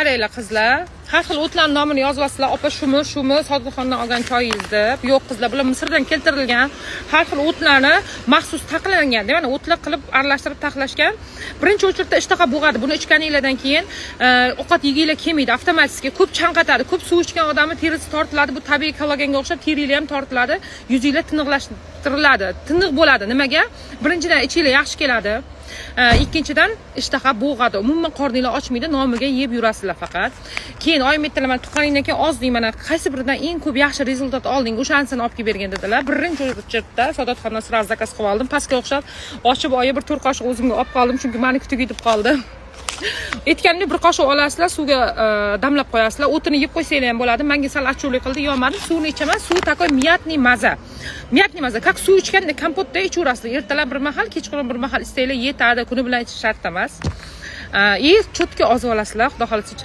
qaranglar qizlar. Har xil o'tlar nomini yozasizlar. Opa shumi, Sodiqxondan olgan choyingiz deb. Yo'q qizlar, bular Misrdan keltirilgan har xil o'tlarni maxsus taqlangan, mana o'tlar qilib aralashtirib taqlashgan. Birinchi o'chirda ishtaha bo'g'adi. Buni ichganinglardan keyin ovqat yeginglar kelmaydi, avtomatik ko'p chanqatadi. Ko'p suv ichgan odamning terisi tortiladi. Bu tabiiy kollaganga o'xshab teringlar ham tortiladi. Yuzinglar tiniqlashtiriladi. Tiniq bo'ladi. Nimaga? Birinchidan ichinglar yaxshi keladi. Ikkinchidan ishtaha bo'g'adi. Umuman qorninglar ochmaydi, nomiga yeb yurasizlar faqat. Keyin oyim aytdilar, tuqqaningdan keyin oz deng, mana qaysi biridan eng ko'p yaxshi rezultat olding, o'shanisini olib kelib bergan dedilar. Birinchi o'chirda Sadoqxondan sira zakaz qilib oldim. Pastga o'xshab ochib oyib bir 4 qoshiq o'zimga olib qoldim, chunki meniki tugitib qoldi. Aytganimda bir qoshiq olasizlar, suvga damlab qo'yasizlar. O'tini yeb qo'ysanglar ham bo'ladi. Menga sal achuvlik qildi, yo'madim. Suvni ichaman. Suv takoy miyatni maza. Miyatni maza. Как suv ichganda kompotda ichaverasizlar. Ertalab bir mahal, kechqurun bir mahal istanglar yetadi. Kuni bilan ichish shart emas. Cho'tga ozib olasizlar. Xudo xolisa